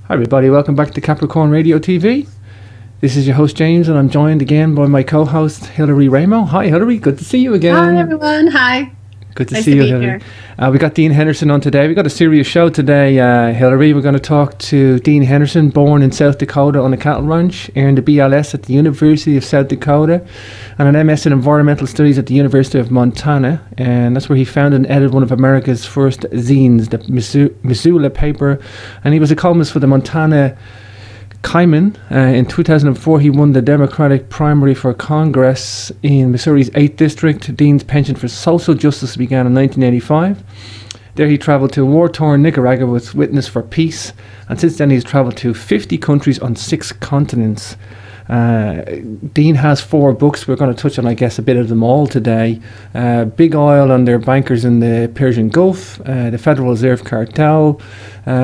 Hi everybody, welcome back to Capricorn Radio TV. This is your host James and I'm joined again by my co-host Hilary Raimo. Hi Hilary, good to see you again. Hi everyone, hi. Good to nice see to you be Hilary. here. We got Dean Henderson on today. We got a serious show today, Hilary. We're going to talk to Dean Henderson, born in South Dakota on a cattle ranch, earned a BLS at the University of South Dakota and an MS in Environmental Studies at the University of Montana, and that's where he founded and edited one of America's first zines, the Missoula Paper, and he was a columnist for the Montana Kaimin. In 2004 he won the Democratic primary for Congress in Missouri's 8th District. Dean's penchant for social justice began in 1985. There he travelled to war-torn Nicaragua with Witness for Peace, and since then he's travelled to 50 countries on 6 continents. Dean has 4 books. We're going to touch on, I guess, a bit of them all today. Big Oil and Their Bankers in the Persian Gulf, the Federal Reserve Cartel,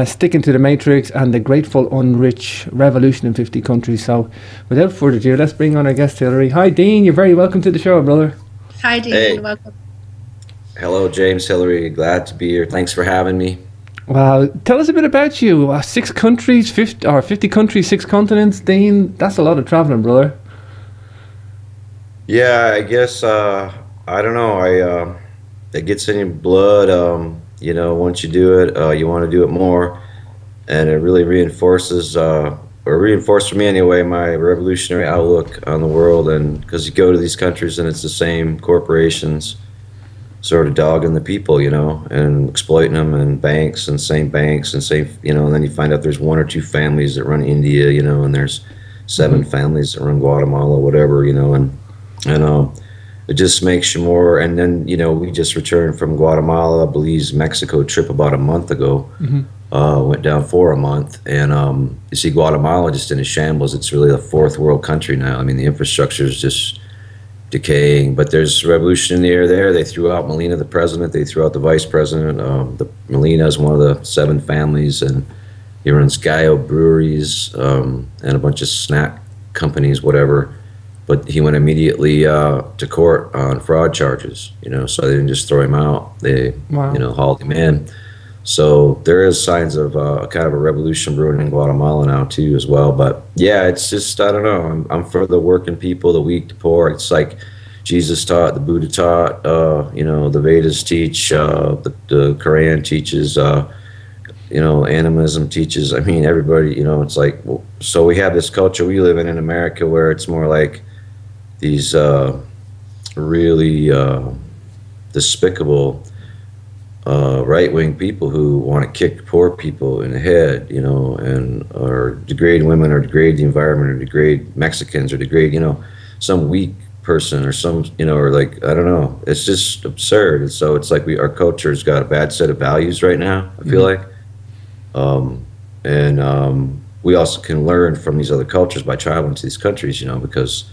Sticking to the Matrix, and The Grateful Unrich, Revolution in 50 Countries. So without further ado, let's bring on our guest, Hilary. Hi Dean, you're very welcome to the show, brother. Hi Dean, hey. Welcome. Hello James, Hilary, glad to be here. Thanks for having me. Well, tell us a bit about you. 6 countries, 50 countries, 6 continents. Dean, that's a lot of traveling, brother. Yeah, I guess, I don't know, it gets in your blood, you know, once you do it, you want to do it more, and it really reinforces, or reinforced for me anyway, my revolutionary outlook on the world, and because you go to these countries and it's the same corporations sort of dogging the people, you know, and exploiting them, and banks and same, you know, and then you find out there's 1 or 2 families that run India, you know, and there's 7 families that run Guatemala, whatever, you know, and it just makes you more. And then, you know, we just returned from Guatemala, Belize, Mexico trip about a month ago. Went down for a month, and you see Guatemala just in a shambles. It's really a 4th world country now. I mean, the infrastructure is just decaying, but there's revolution in the air there. They threw out Molina, the president. They threw out the vice president. Molina is one of the 7 families, and he runs Gallo breweries and a bunch of snack companies, whatever. But he went immediately to court on fraud charges, you know, so they didn't just throw him out. They, you know, hauled him in. So there is signs of kind of a revolution brewing in Guatemala now too, as well. But yeah, it's just, I don't know. I'm for the working people, the weak, the poor. It's like Jesus taught, the Buddha taught, you know, the Vedas teach, the Quran teaches, you know, animism teaches. I mean, everybody, you know, it's like, well, so we have this culture we live in America where it's more like these really despicable right-wing people who want to kick poor people in the head, you know, and or degrade women, or degrade the environment, or degrade Mexicans, or degrade, you know, some weak person, or some, you know, or like, I don't know, it's just absurd. And so it's like our culture's got a bad set of values right now, I feel like, and we also can learn from these other cultures by traveling to these countries, you know, because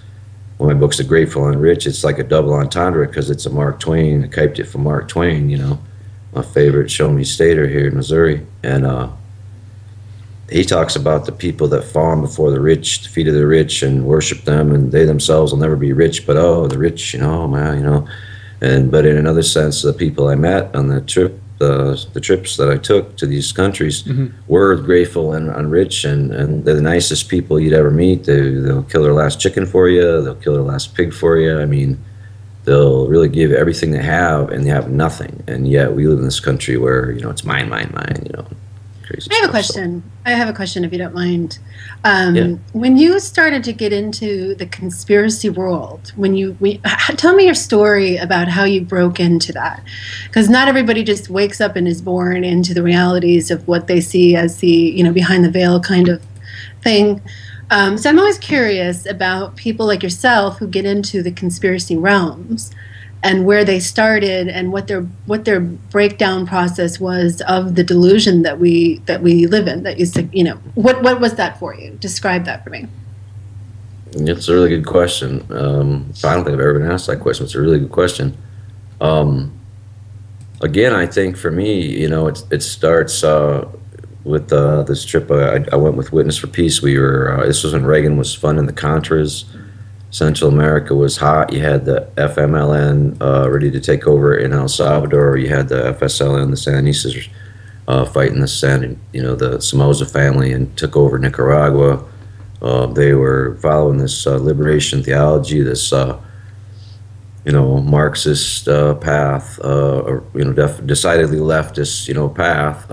when my book's The Grateful and Rich, it's like a double entendre because it's a Mark Twain. I typed it from Mark Twain, you know, my favorite show me stater here in Missouri, and he talks about the people that fawn before the rich, the feet of the rich, and worship them, and they themselves will never be rich, but oh, the rich, you know, man, you know. And but in another sense, the people I met on the trip, the trips that I took to these countries, were grateful and rich, and they're the nicest people you'd ever meet. They'll kill their last chicken for you. They'll kill their last pig for you. I mean, they'll really give everything they have, and they have nothing. And yet we live in this country where, you know, it's mine, you know, crazy I have stuff, a question. So. I have a question, if you don't mind. Yeah. When you started to get into the conspiracy world, tell me your story about how you broke into that, because not everybody just wakes up and is born into the realities of what they see as the, you know, behind the veil kind of thing. So I'm always curious about people like yourself who get into the conspiracy realms, and where they started, and what their breakdown process was of the delusion that we live in. That you know, what was that for you? Describe that for me. It's a really good question. I don't think I've ever been asked that question. It's a really good question. Again, I think for me, you know, it starts with this trip. I went with Witness for Peace. We were this was when Reagan was funding the Contras. Central America was hot. You had the FMLN ready to take over in El Salvador. You had the FSLN, the Sandinistas, fighting the the Somoza family, and took over Nicaragua. They were following this liberation theology, this Marxist path, or decidedly leftist path.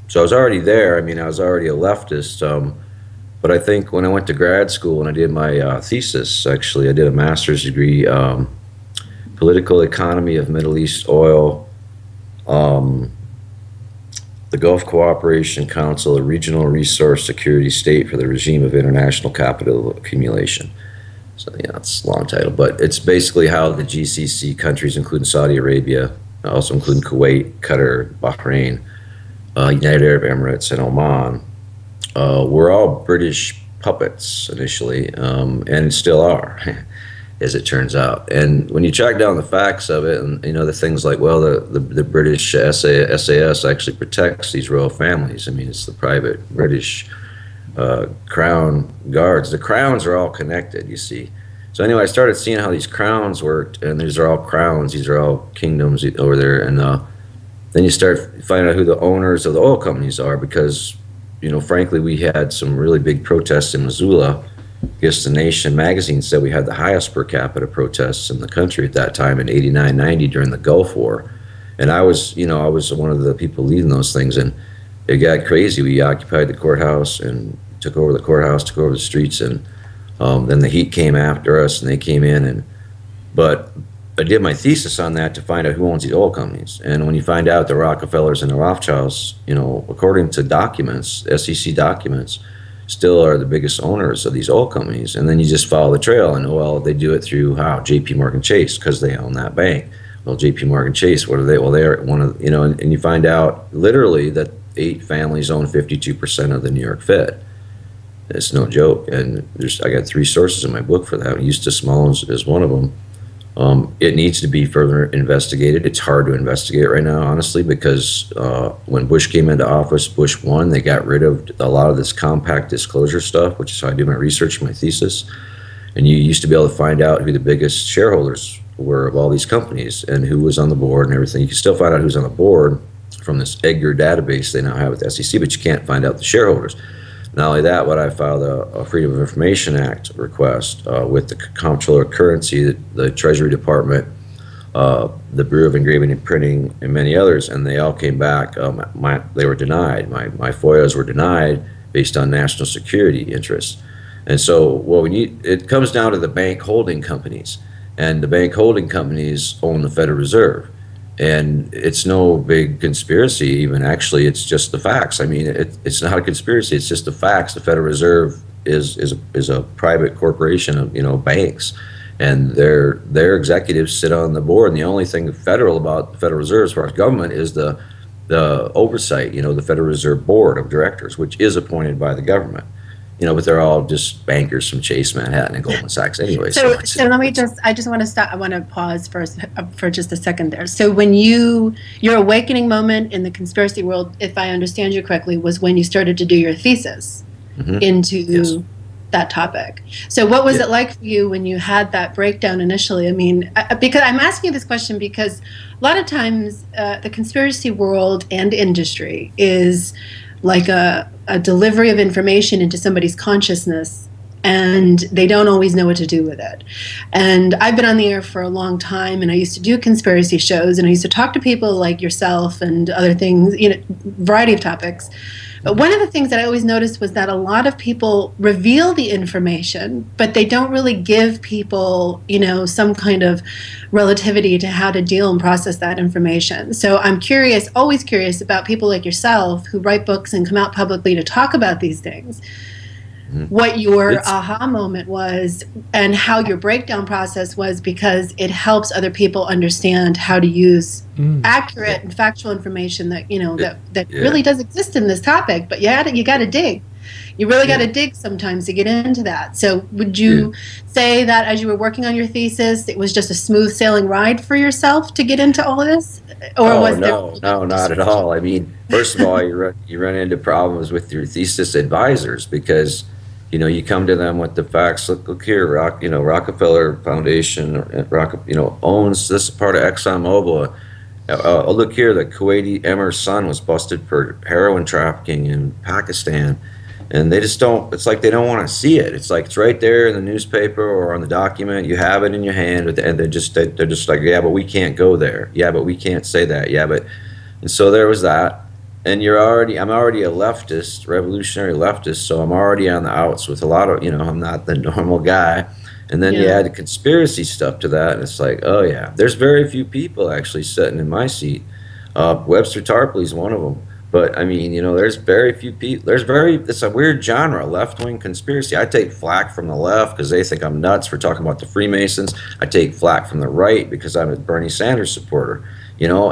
So I was already there. I mean, I was already a leftist. But I think when I went to grad school and I did my thesis, actually, I did a master's degree, political economy of Middle East oil, the Gulf Cooperation Council, a regional resource security state for the regime of international capital accumulation. So, it's a long title, but it's basically how the GCC countries, including Saudi Arabia, also including Kuwait, Qatar, Bahrain, United Arab Emirates, and Oman, were all British puppets initially, and still are, as it turns out. And when you track down the facts of it, and the things like, well, the British SAS actually protects these royal families. I mean, it's the private British crown guards. The crowns are all connected, you see. So anyway, I started seeing how these crowns worked, and these are all crowns. These are all kingdoms over there. And then you start finding out who the owners of the oil companies are, because frankly, we had some really big protests in Missoula. Against the Nation magazine said we had the highest per capita protests in the country at that time in '89, '90 during the Gulf War. And I was one of the people leading those things, and it got crazy. We occupied the courthouse and took over the courthouse, took over the streets, and then the heat came after us, and they came in. But I did my thesis on that to find out who owns these oil companies. And when you find out the Rockefellers and the Rothschilds, according to documents, SEC documents, still are the biggest owners of these oil companies. And then you just follow the trail, and well, they do it through how? JP Morgan Chase, because they own that bank. Well, JP Morgan Chase, what are they? Well, they're one of, and you find out literally that 8 families own 52% of the New York Fed. It's no joke. And I got 3 sources in my book for that. Eustace Mullins is one of them. It needs to be further investigated. It's hard to investigate right now, honestly, because when Bush came into office, Bush 1, they got rid of a lot of this compact disclosure stuff, which is how I do my research, my thesis. And you used to be able to find out who the biggest shareholders were of all these companies and who was on the board and everything. You can still find out who's on the board from this Edgar database they now have with the SEC, but you can't find out the shareholders. Not only that, I filed a Freedom of Information Act request with the Comptroller of Currency, the Treasury Department, the Bureau of Engraving and Printing, and many others, and they all came back. They were denied. My FOIAs were denied based on national security interests. And so what we need, it comes down to the bank holding companies, and the bank holding companies own the Federal Reserve. And it's no big conspiracy even, actually. It's just the facts. I mean, it's not a conspiracy. It's just the facts. The Federal Reserve is a private corporation of banks, and their executives sit on the board. And the only thing federal about the Federal Reserve as far as government is the oversight. The Federal Reserve Board of Directors, which is appointed by the government. But they're all just bankers from Chase Manhattan and Goldman Sachs anyway. So let me I just want to stop. I want to pause first for just a second there. So when your awakening moment in the conspiracy world, if I understand you correctly, was when you started to do your thesis into that topic. So what was it like for you when you had that breakdown initially? I mean, because I'm asking you this question because a lot of times the conspiracy world and industry is like a delivery of information into somebody's consciousness, and they don't always know what to do with it. And I've been on the air for a long time, and I used to do conspiracy shows, and I used to talk to people like yourself and other things, variety of topics. But one of the things that I always noticed was that a lot of people reveal the information, but they don't really give people, some kind of relativity to how to deal and process that information. So I'm curious, always curious about people like yourself who write books and come out publicly to talk about these things. What your aha moment was and how your breakdown process was, because it helps other people understand how to use accurate and factual information that that really does exist in this topic. But you got to dig. You really got to dig sometimes to get into that. So would you say that as you were working on your thesis, it was just a smooth sailing ride for yourself to get into all of this? Or No, not at all. I mean, first of all, you run into problems with your thesis advisors because you come to them with the facts. Look here, Rockefeller Foundation, owns this part of ExxonMobil. Oh, look here, the Kuwaiti Emir's son was busted for heroin trafficking in Pakistan. And they just don't, it's like they don't want to see it. It's like it's right there in the newspaper or on the document. You have it in your hand, and they're just like, yeah, but we can't go there. Yeah, but we can't say that. Yeah, but, and so there was that. And I'm already a leftist, revolutionary leftist, so I'm already on the outs with a lot of, I'm not the normal guy. And then you add the conspiracy stuff to that, and it's like, oh yeah, there's very few people actually sitting in my seat. Webster Tarpley's one of them. But I mean, there's very few people. It's a weird genre, left-wing conspiracy. I take flack from the left because they think I'm nuts for talking about the Freemasons. I take flack from the right because I'm a Bernie Sanders supporter.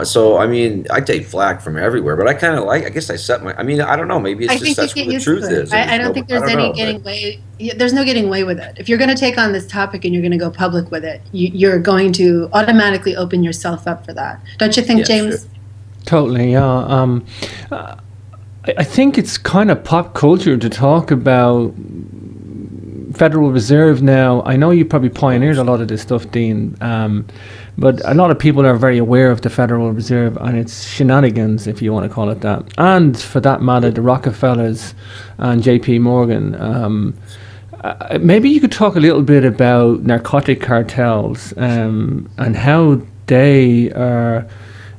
So I mean, I take flack from everywhere. But I kind of I guess I set my. I mean, I don't know. Maybe it's just that's what the truth is. I don't think there's any getting away. There's no getting away with it. If you're going to take on this topic and you're going to go public with it, you're going to automatically open yourself up for that. Don't you think, James? Sure. Totally, yeah. I think it's kind of pop culture to talk about Federal Reserve now. I know you probably pioneered a lot of this stuff, Dean, but a lot of people are very aware of the Federal Reserve and its shenanigans, if you want to call it that. And for that matter, the Rockefellers and J.P. Morgan. Maybe you could talk a little bit about narcotic cartels and how they are...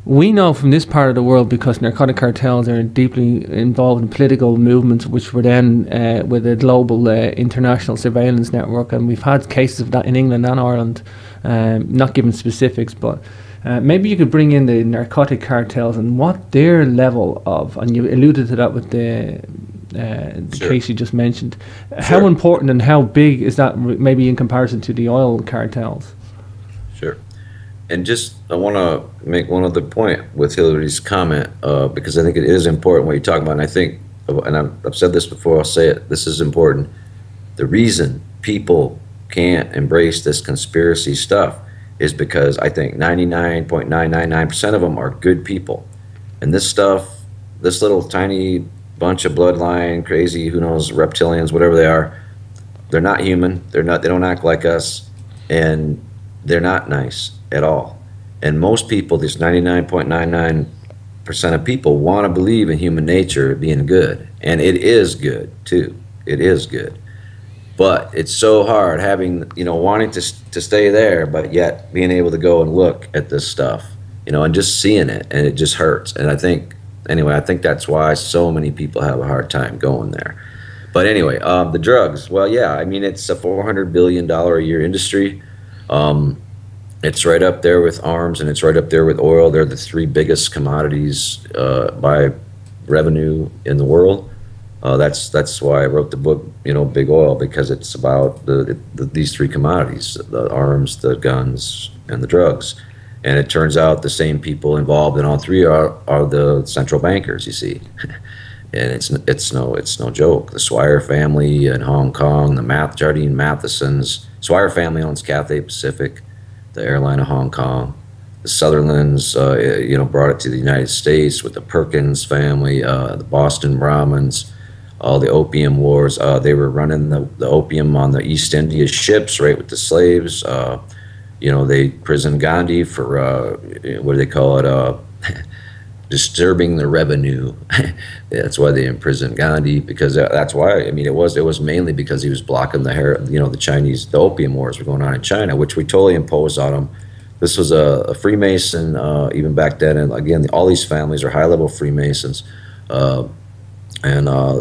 We know from this part of the world, because narcotic cartels are deeply involved in political movements, which were then with a global international surveillance network, and we've had cases of that in England and Ireland, not given specifics, but maybe you could bring in the narcotic cartels and what their level of, and you alluded to that with the case you just mentioned, how important and how big is that maybe in comparison to the oil cartels? Sure. And just, I want to make one other point with Hillary's comment, because I think it is important what you're talking about. And I think, and I've said this before, I'll say it, this is important. The reason people can't embrace this conspiracy stuff is because I think 99.999% of them are good people. And this stuff, this little tiny bunch of bloodline, crazy, who knows, reptilians, whatever they are, they're not human. They don't act like us. And they're not nice at all. And most people, this 99.99% of people, want to believe in human nature being good. And it is good, too. It is good. But it's so hard having, wanting to stay there, but yet being able to go and look at this stuff, and just seeing it, and it just hurts. And I think that's why so many people have a hard time going there. But anyway, the drugs, well, yeah, I mean, it's a $400 billion a year industry. It's right up there with arms, and it's right up there with oil. They're the three biggest commodities by revenue in the world. That's why I wrote the book, Big Oil, because it's about these three commodities: the arms, the guns, and the drugs. And it turns out the same people involved in all three are the central bankers. You see, and it's no joke. The Swire family in Hong Kong, the Jardine Mathesons. Swire family owns Cathay Pacific, the airline of Hong Kong. The Sutherlands, brought it to the United States with the Perkins family, the Boston Brahmins, all the opium wars. They were running the opium on the East India ships, right, with the slaves. They imprisoned Gandhi for, what do they call it, disturbing the revenue. That's why they imprisoned Gandhi, because that's why. I mean, it was mainly because he was blocking the Chinese, the opium wars were going on in China, which we totally imposed on him. This was a Freemason even back then, and again, all these families are high-level Freemasons, and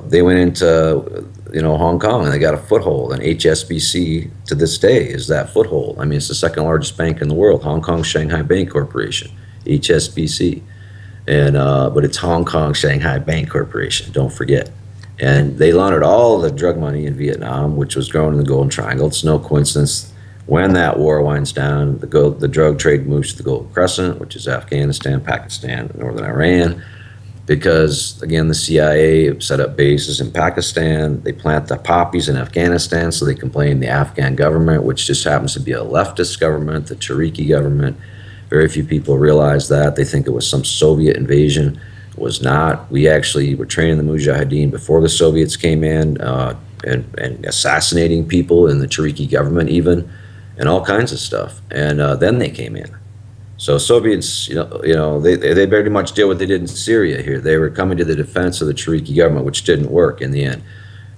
they went into Hong Kong, and they got a foothold. And HSBC to this day is that foothold. I mean, it's the second largest bank in the world, Hong Kong Shanghai Bank Corporation, HSBC. And but it's Hong Kong Shanghai Bank Corporation, don't forget. And they laundered all the drug money in Vietnam, which was growing in the Golden Triangle. It's no coincidence when that war winds down, the drug trade moves to the Golden Crescent, which is Afghanistan, Pakistan, northern Iran, because again, the CIA set up bases in Pakistan. They plant the poppies in Afghanistan so they can blame the Afghan government, which just happens to be a leftist government, the Tariqi government. Very few people realize that. They think it was some Soviet invasion. It was not. We actually were training the Mujahideen before the Soviets came in, and assassinating people in the Tariqi government even, and all kinds of stuff. And then they came in. So Soviets, they very much did what they did in Syria here. They were coming to the defense of the Tariki government, which didn't work in the end.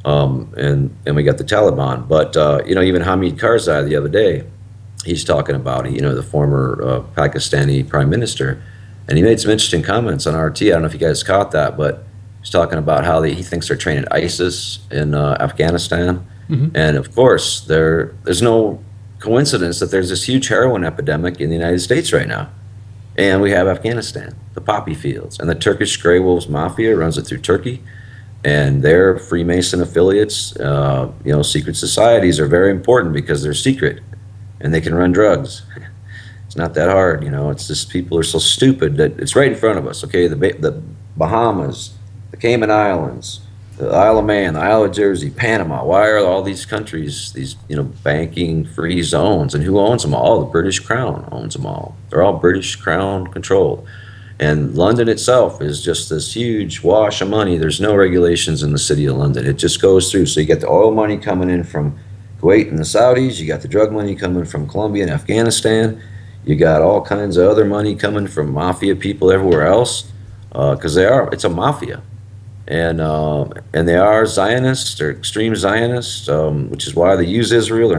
And we got the Taliban. But even Hamid Karzai the other day, he's talking about the former Pakistani prime minister, and he made some interesting comments on RT. I don't know if you guys caught that, but he's talking about how he thinks they're training ISIS in Afghanistan. Mm-hmm. And of course, there's no coincidence that there's this huge heroin epidemic in the United States right now. And we have Afghanistan, the poppy fields, and the Turkish Grey Wolves Mafia runs it through Turkey. And their Freemason affiliates, secret societies are very important because they're secret and they can run drugs. It's not that hard, it's just people are so stupid that it's right in front of us. Okay, the Bahamas, the Cayman Islands, the Isle of Man, the Isle of Jersey, Panama. Why are all these countries, these banking-free zones, and who owns them all? The British Crown owns them all. They're all British Crown controlled. And London itself is just this huge wash of money. There's no regulations in the city of London. It just goes through. So you get the oil money coming in from Kuwait and the Saudis. You got the drug money coming from Colombia and Afghanistan. You got all kinds of other money coming from mafia people everywhere else, because it's a mafia. And they are Zionists, they're extreme Zionists, which is why they use Israel.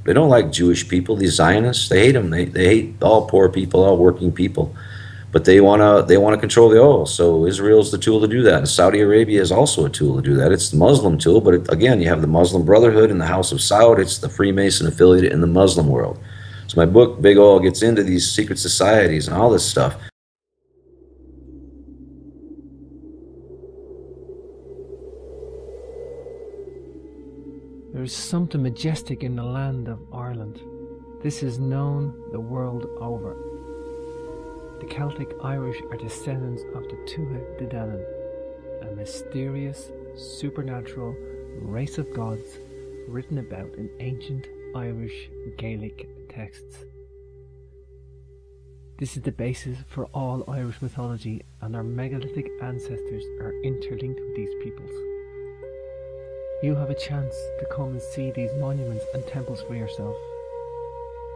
They don't like Jewish people, these Zionists. They hate them. They hate all poor people, all working people. But they wanna control the oil. So Israel's the tool to do that. And Saudi Arabia is also a tool to do that. It's the Muslim tool, but again, you have the Muslim Brotherhood and the House of Saud. It's the Freemason affiliate in the Muslim world. So my book, Big Oil, gets into these secret societies and all this stuff. There is something majestic in the land of Ireland. This is known the world over. The Celtic Irish are descendants of the Tuatha De Danann, a mysterious, supernatural race of gods written about in ancient Irish Gaelic texts. This is the basis for all Irish mythology, and our megalithic ancestors are interlinked with these peoples. You have a chance to come and see these monuments and temples for yourself.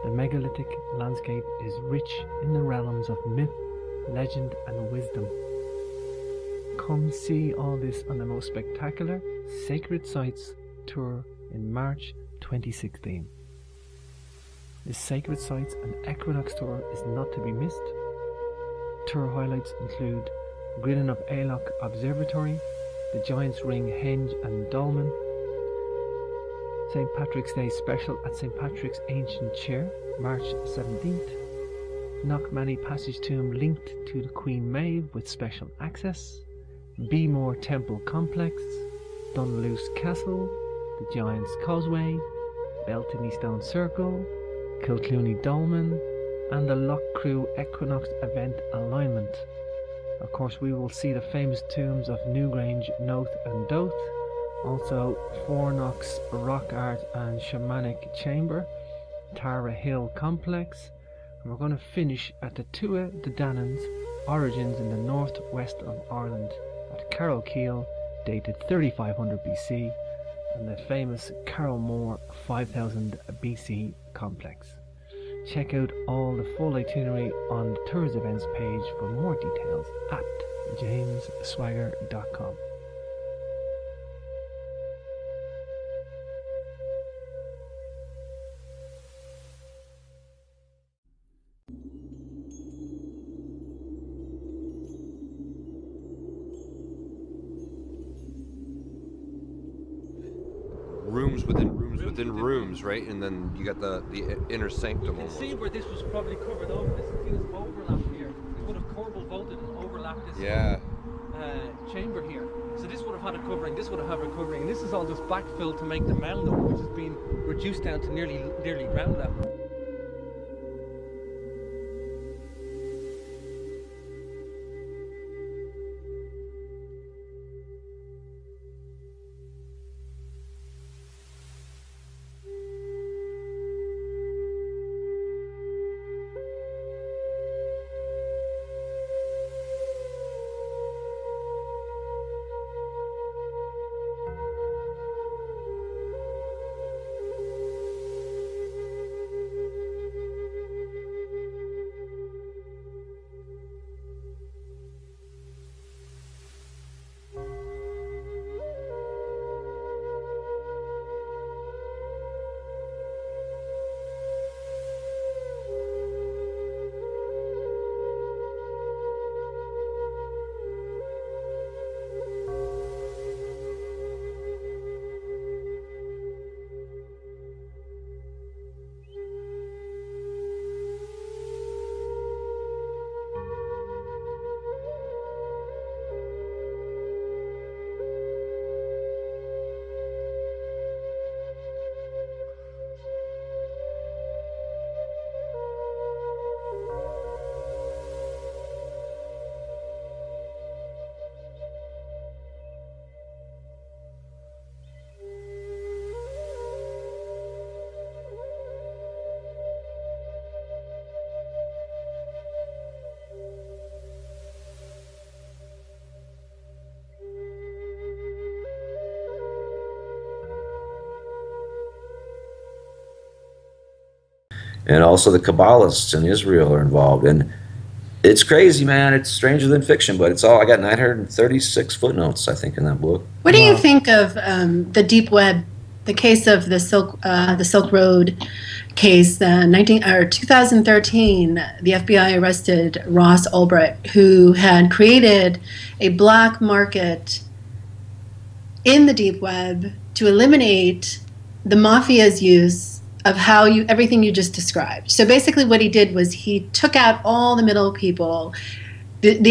The megalithic landscape is rich in the realms of myth, legend and wisdom. Come see all this on the most spectacular Sacred Sites tour in March 2016. This Sacred Sites and Equinox tour is not to be missed. Tour highlights include Grinning of Aillock Observatory, the Giant's Ring Henge and Dolmen, St. Patrick's Day Special at St. Patrick's Ancient Chair, March 17th, Knockmany Passage Tomb linked to the Queen Maeve with special access, Beemore Temple Complex, Dunluce Castle, the Giant's Causeway, Beltany Stone Circle, Kilclooney Dolmen, and the Loughcrew Equinox Event Alignment. Of course, we will see the famous tombs of Newgrange, Noath and Doath, also Fornox Rock Art and Shamanic Chamber, Tara Hill Complex, and we're going to finish at the Tuatha De Danann's origins in the northwest of Ireland at Carrowkeel, dated 3500 BC, and the famous Carrowmore 5000 BC complex. Check out all the full itinerary on the Tours Events page for more details at jamesswagger.com. Rooms, right? And then you got the inner sanctum. You can see where this was probably covered over. This overlap here. It would have corbel vaulted and overlapped this chamber here. So this would have had a covering. This would have had a covering. And this is all just backfilled to make the mound up, which has been reduced down to nearly ground level. and also the Kabbalists in Israel are involved. And it's crazy, man. It's stranger than fiction, but it's all. I got 936 footnotes, I think, in that book. What do you think of the deep web, the case of the Silk Road case? 2013, the FBI arrested Ross Ulbricht, who had created a black market in the deep web to eliminate the mafia's use of everything you just described. So basically what he did was he took out all the middle people.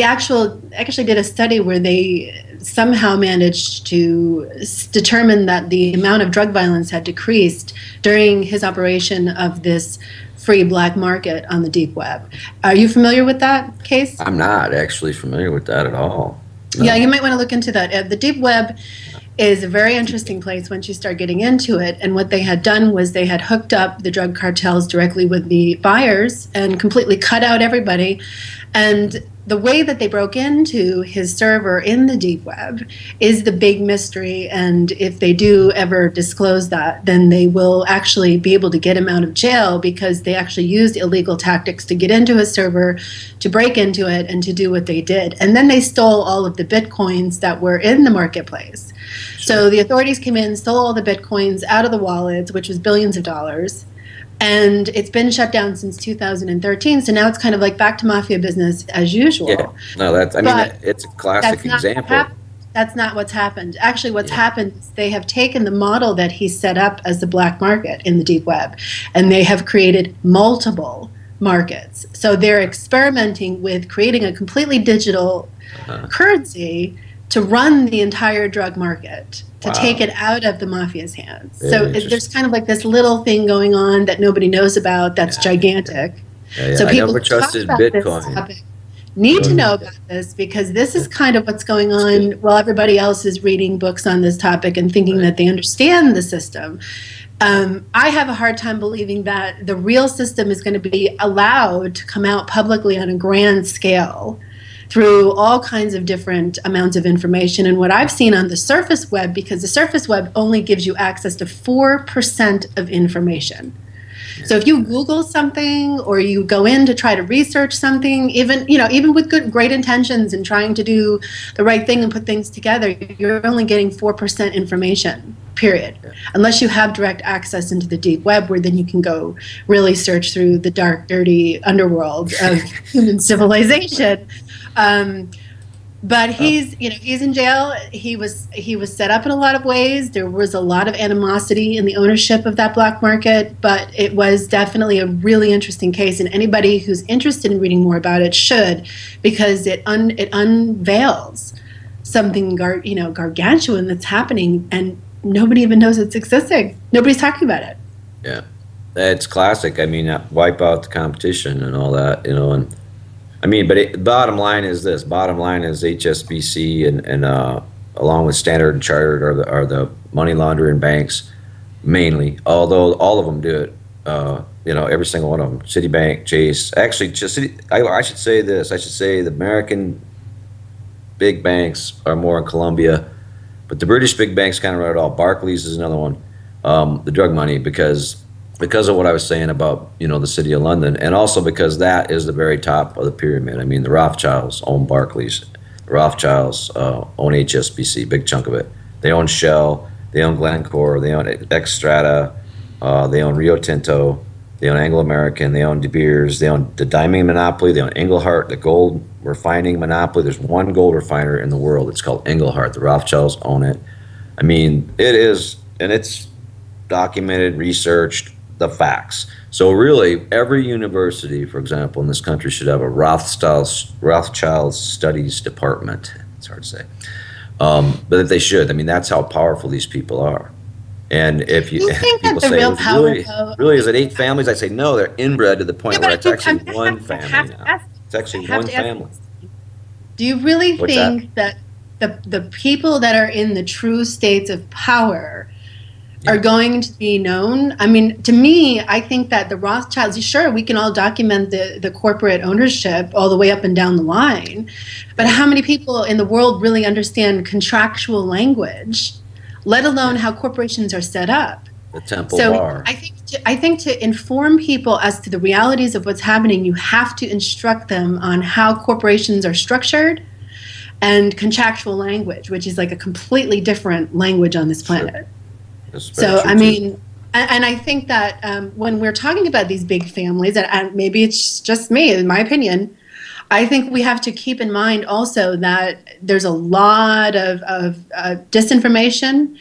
Actually did a study where they somehow managed to determine that the amount of drug violence had decreased during his operation of this free black market on the deep web. Are you familiar with that case? I'm not actually familiar with that at all. No. Yeah, you might want to look into that. The deep web is a very interesting place once you start getting into it. And what they had done was they had hooked up the drug cartels directly with the buyers and completely cut out everybody. And the way that they broke into his server in the deep web is the big mystery. And if they do ever disclose that, then they will actually be able to get him out of jail, because they actually used illegal tactics to get into his server, to break into it, and to do what they did. And then they stole all of the bitcoins that were in the marketplace. So the authorities came in, stole all the bitcoins out of the wallets, which was billions of dollars. And it's been shut down since 2013. So now it's kind of like back to mafia business as usual. Yeah, no, it's a classic example. That's not what's happened. Actually, what's happened is they have taken the model that he set up as the black market in the deep web, and they have created multiple markets. So they're experimenting with creating a completely digital currency to run the entire drug market, to take it out of the mafia's hands. So there's kind of like this little thing going on that nobody knows about that's gigantic. So people I never trusted Bitcoin. Need to know about this, because this is kind of what's going on while everybody else is reading books on this topic and thinking that they understand the system. I have a hard time believing that the real system is going to be allowed to come out publicly on a grand scale through all kinds of different amounts of information. And what I've seen on the surface web, because the surface web only gives you access to 4% of information. So if you Google something, or you go in to try to research something, even with great intentions and trying to do the right thing and put things together, you're only getting 4% information, period. Unless you have direct access into the deep web, where then you can go really search through the dark, dirty underworld of human civilization. But he's in jail. He was set up in a lot of ways. There was a lot of animosity in the ownership of that black market, but it was definitely a really interesting case. And anybody who's interested in reading more about it should, because it unveils something gargantuan that's happening, and nobody even knows it's existing. Nobody's talking about it. Yeah, it's classic. I mean, wipe out the competition and all that, and. I mean, but bottom line is this. Bottom line is HSBC and along with Standard and Chartered are the money laundering banks mainly. Although all of them do it. Every single one of them. Citibank, Chase. Actually, I should say this. I should say the American big banks are more in Colombia, but the British big banks kind of run it all. Barclays is another one. The drug money, because of what I was saying about, the city of London, and also because that is the very top of the pyramid. I mean, the Rothschilds own Barclays. The Rothschilds own HSBC, big chunk of it. They own Shell. They own Glencore. They own Xstrata. They own Rio Tinto. They own Anglo American. They own De Beers. They own the diamond monopoly. They own Engelhart, the gold refining monopoly. There's one gold refiner in the world. It's called Engelhart. The Rothschilds own it. I mean, it is, and it's documented, researched, the facts. So really, every university, for example, in this country should have a Rothschild Studies Department. It's hard to say. But they should. I mean, that's how powerful these people are. And if people say, really, is it 8 families? I say, no, they're inbred to the point where it's actually one family now. It's actually one family. Do you really think that the people that are in the true states of power are going to be known? I mean, to me, I think that the Rothschilds, sure, we can all document the corporate ownership all the way up and down the line, but how many people in the world really understand contractual language, let alone how corporations are set up? The Temple Bar. I think I think to inform people as to the realities of what's happening, you have to instruct them on how corporations are structured and contractual language, which is like a completely different language on this planet. Sure. So, I mean, and I think that when we're talking about these big families, and maybe it's just me, in my opinion, I think we have to keep in mind also that there's a lot of disinformation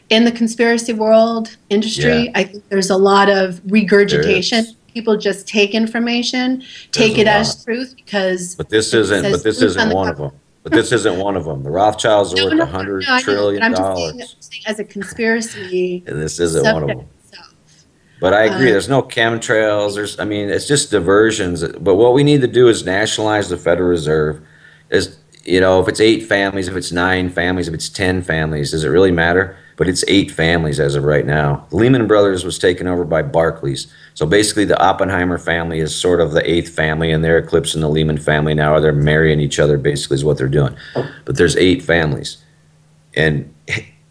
in the conspiracy world industry. I think there's a lot of regurgitation. People just take information, take it as truth because. But this isn't one of them. But this isn't one of them. The Rothschilds are worth $100 trillion. I'm just saying as a conspiracy. And this isn't one of them. But I agree. There's no chemtrails. I mean, it's just diversions. But what we need to do is nationalize the Federal Reserve. If it's 8 families, if it's 9 families, if it's 10 families, does it really matter? But it's 8 families as of right now. Lehman Brothers was taken over by Barclays. So basically the Oppenheimer family is sort of the 8th family, and they're eclipsing the Lehman family now, or they're marrying each other basically is what they're doing. But there's 8 families. And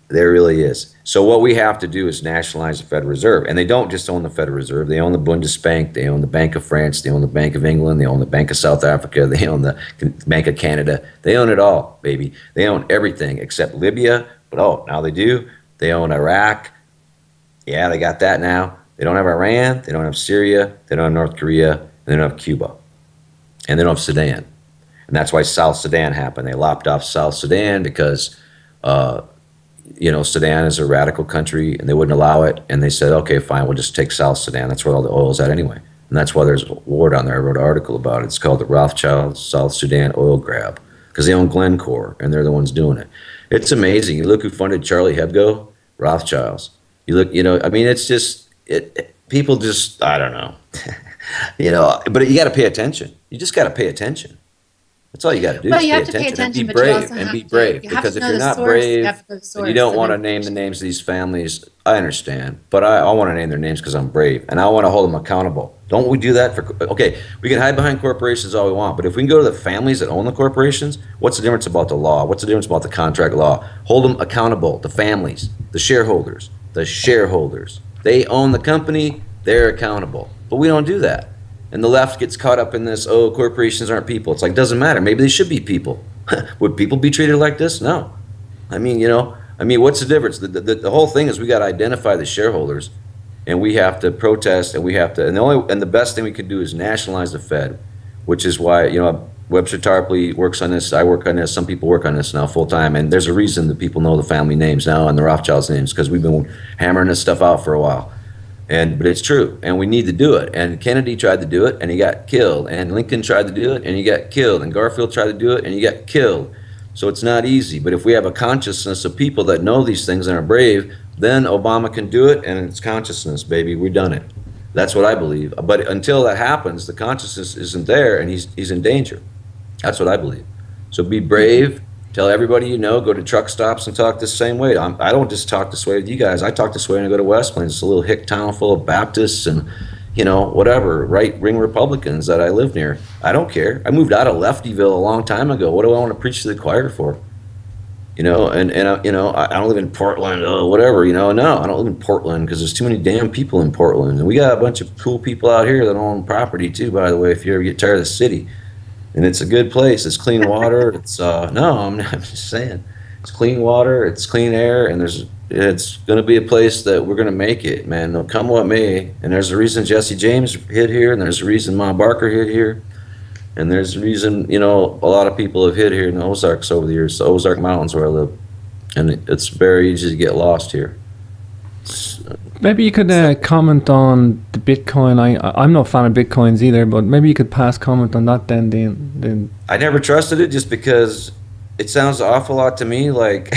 there really is. So what we have to do is nationalize the Federal Reserve. And they don't just own the Federal Reserve. They own the Bundesbank. They own the Bank of France. They own the Bank of England. They own the Bank of South Africa. They own the Bank of Canada. They own it all, baby. They own everything except Libya. But now they do. They own Iraq. Yeah, they got that now. They don't have Iran. They don't have Syria. They don't have North Korea. They don't have Cuba. And they don't have Sudan. And that's why South Sudan happened. They lopped off South Sudan because Sudan is a radical country, and they wouldn't allow it. And they said, okay, fine, we'll just take South Sudan. That's where all the oil's at anyway. And that's why there's a war down there. I wrote an article about it. It's called the Rothschild South Sudan Oil Grab, because they own Glencore, and they're the ones doing it. It's amazing. You look who funded Charlie Hebdo, Rothschilds. You look, I mean, it's just, people just, I don't know. But you got to pay attention. You just got to pay attention. That's all you got to do. Well, you have to pay attention, and be brave, because if you're not brave and you don't want to name the names of these families, I understand, but I want to name their names because I'm brave, and I want to hold them accountable. Don't we do that okay, we can hide behind corporations all we want, but if we can go to the families that own the corporations, what's the difference about the law? What's the difference about the contract law? Hold them accountable, the families, the shareholders. They own the company, they're accountable, but we don't do that. And the left gets caught up in this, corporations aren't people. It's like, doesn't matter. Maybe they should be people. Would people be treated like this? No. I mean, what's the difference? The whole thing is we got to identify the shareholders, and we have to protest, and we have to, and the best thing we could do is nationalize the Fed, which is why, Webster Tarpley works on this. I work on this. Some people work on this now full time. And there's a reason that people know the family names now and the Rothschilds names, because we've been hammering this stuff out for a while. But it's true, and we need to do it. And Kennedy tried to do it, and he got killed. And Lincoln tried to do it, and he got killed. And Garfield tried to do it, and he got killed. So it's not easy. But if we have a consciousness of people that know these things and are brave, then Obama can do it, and it's consciousness, baby. We've done it. That's what I believe. But until that happens, the consciousness isn't there, and he's in danger. That's what I believe. So be brave. Tell everybody you know, go to truck stops and talk the same way. I don't just talk this way with you guys. I talk this way when I go to West Plains. It's a little hick town full of Baptists and, whatever, right-wing Republicans that I live near. I don't care. I moved out of Leftyville a long time ago. What do I want to preach to the choir for? I don't live in Portland, whatever, no, I don't live in Portland because there's too many damn people in Portland. And we got a bunch of cool people out here that own property too, by the way, if you ever get tired of the city. And it's a good place. It's clean water. It's I'm just saying, it's clean water. It's clean air, and it's going to be a place that we're going to make it, man. No, come what may. And there's a reason Jesse James hid here, and there's a reason Ma Barker hid here, and there's a reason a lot of people have hid here in the Ozarks over the years, the Ozark Mountains where I live, and it's very easy to get lost here. Maybe you could comment on the Bitcoin. I'm not a fan of Bitcoins either, but maybe you could pass comment on that then. I never trusted it just because it sounds an awful lot to me like,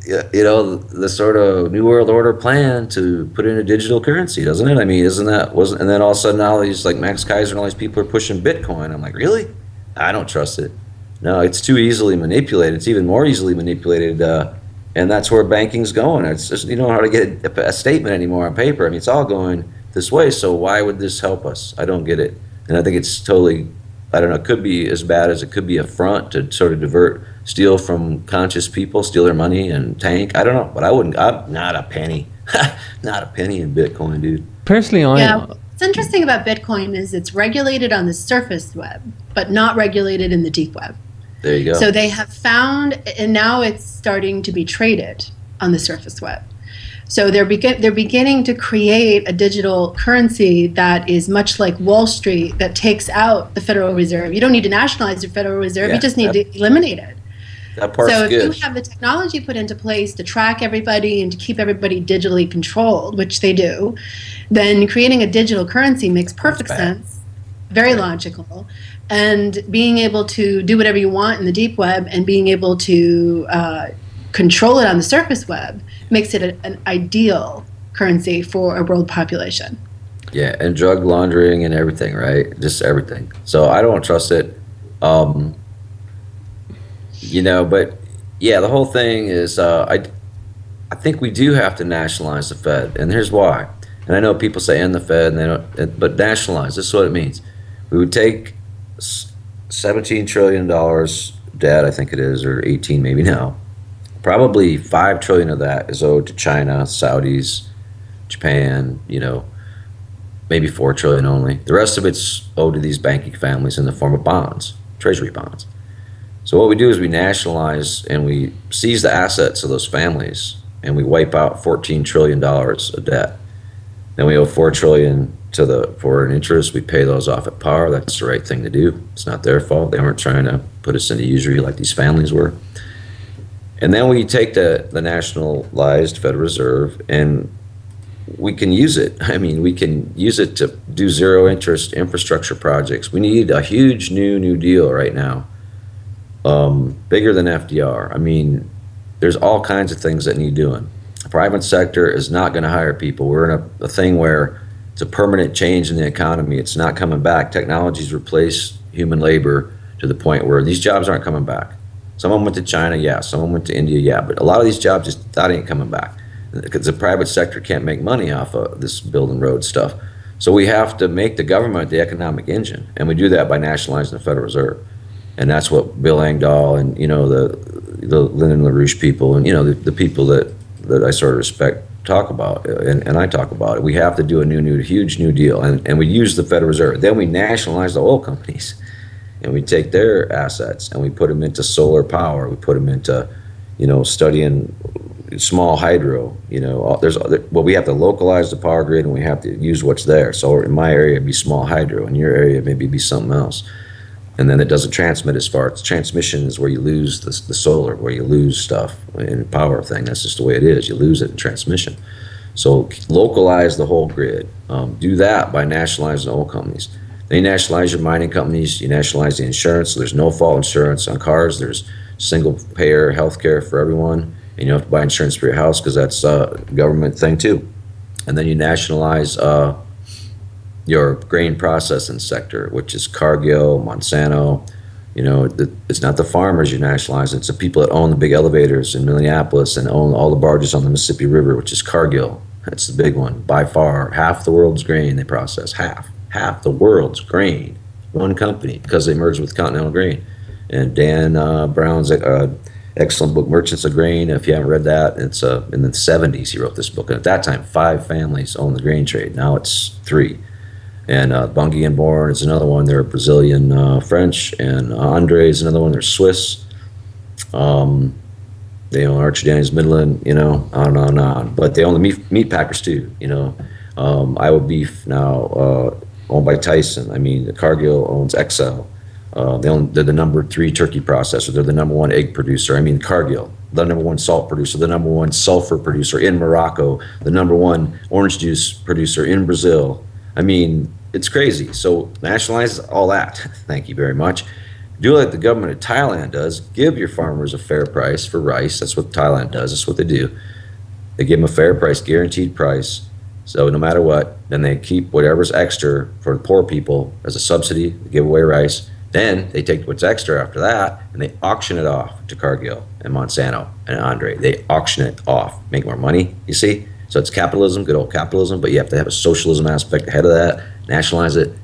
the sort of New World Order plan to put in a digital currency, doesn't it? I mean, and then all of a sudden all these like Max Kaiser and all these people are pushing Bitcoin. I'm like, really? I don't trust it. No, it's too easily manipulated. It's even more easily manipulated. And that's where banking's going. It's just, you don't know how to get a statement anymore on paper. I mean, it's all going this way. So why would this help us? I don't get it. And I think it's totally, I don't know, it could be as bad as it could be a front to sort of steal from conscious people, steal their money and tank. I don't know, but I'm not a penny. Not a penny in Bitcoin, dude. Personally, Yeah, what's interesting about Bitcoin is it's regulated on the surface web, but not regulated in the deep web. There you go. So they have found, and now it's starting to be traded on the surface web. So they're beginning to create a digital currency that is much like Wall Street, that takes out the Federal Reserve. You don't need to nationalize the Federal Reserve. You just need to eliminate it. That part's so if good. you have the technology put into place to track everybody and to keep everybody digitally controlled, which they do, then creating a digital currency makes perfect sense, very logical. And being able to do whatever you want in the deep web and being able to control it on the surface web makes it an ideal currency for a world population. Yeah, and drug laundering and everything, right? Just everything. So I don't trust it. You know, but yeah, the whole thing is I think we do have to nationalize the Fed, and here's why. And I know people say end the Fed, and they don't, but nationalize. This is what it means. We would take $17 trillion debt, I think it is, or 18 maybe now. Probably $5 trillion of that is owed to China, Saudis, Japan, you know, maybe $4 trillion only. The rest of it's owed to these banking families in the form of bonds, treasury bonds. So what we do is we nationalize and we seize the assets of those families, and we wipe out $14 trillion of debt. Then we owe $4 trillion to the foreign interest. We pay those off at par. That's the right thing to do. It's not their fault. They weren't trying to put us into usury like these families were. And then we take the nationalized Federal Reserve and we can use it. I mean, we can use it to do zero interest infrastructure projects. We need a huge new deal right now, bigger than FDR. I mean, there's all kinds of things that need doing. The private sector is not going to hire people. We're in a thing where it's a permanent change in the economy. It's not coming back. Technology's replaced human labor to the point where these jobs aren't coming back. Someone went to China, yeah. Someone went to India, yeah. But a lot of these jobs just that ain't coming back because the private sector can't make money off of this building road stuff. So we have to make the government the economic engine, and we do that by nationalizing the Federal Reserve. And that's what Bill Engdahl and, you know, the Lyndon LaRouche people and, you know, the people that I sort of respect talk about, and I talk about it. We have to do a huge new deal, and we use the Federal Reserve. Then we nationalize the oil companies, and we take their assets and we put them into solar power. We put them into, you know, studying small hydro. You know, well, we have to localize the power grid, and we have to use what's there. So in my area, it'd be small hydro. In your area, maybe it'd be something else. And then it doesn't transmit as far. Transmission is where you lose the solar, where you lose stuff in the power thing. That's just the way it is. You lose it in transmission. So localize the whole grid. Do that by nationalizing oil companies. Then you nationalize your mining companies. You nationalize the insurance. So there's no fault insurance on cars. There's single payer health care for everyone. And you don't have to buy insurance for your house because that's a government thing too. And then you nationalize your grain processing sector, which is Cargill, Monsanto. You know, it's not the farmers you nationalize, it's the people that own the big elevators in Minneapolis and own all the barges on the Mississippi River, which is Cargill. That's the big one. By far, half the world's grain they process. Half the world's grain. One company, because they merged with Continental Grain. And Dan Brown's excellent book, Merchants of Grain. If you haven't read that, it's in the 70s he wrote this book. And at that time, 5 families owned the grain trade. Now it's 3. And Bungie and Born is another one. They're Brazilian French. And Andre is another one. They're Swiss. They own Archidani's Midland, you know, on and on and on. But they own the meat packers too, you know. Iowa Beef now owned by Tyson. I mean, the Cargill owns XL. They're the number 3 turkey processor. They're the number 1 egg producer. I mean, Cargill, the number 1 salt producer, the number 1 sulfur producer in Morocco, the number 1 orange juice producer in Brazil. I mean, it's crazy. So nationalize all that. Thank you very much. Do like the government of Thailand does. Give your farmers a fair price for rice. That's what Thailand does. That's what they do. They give them a fair price, guaranteed price. So no matter what, then they keep whatever's extra for the poor people as a subsidy. They give away rice. Then they take what's extra after that and they auction it off to Cargill and Monsanto and Andre. They auction it off, make more money, you see? So it's capitalism, good old capitalism, but you have to have a socialism aspect ahead of that, nationalize it.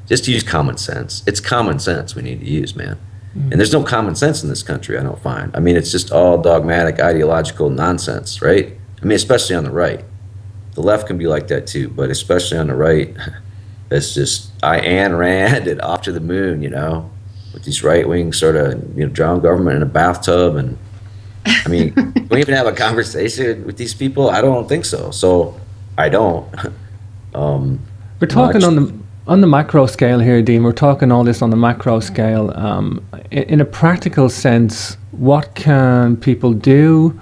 Just use common sense. It's common sense we need to use, man. And there's no common sense in this country, I don't find. I mean, it's just all dogmatic, ideological nonsense, right? I mean, especially on the right. the left can be like that too, but especially on the right, it's just Ayn Rand and off to the moon, with these right-wing sort of, drown government in a bathtub. And I mean, can we even have a conversation with these people? I don't think so. So I don't. We're talking on the macro scale here, Dean. We're talking all this on the macro scale. In a practical sense, what can people do?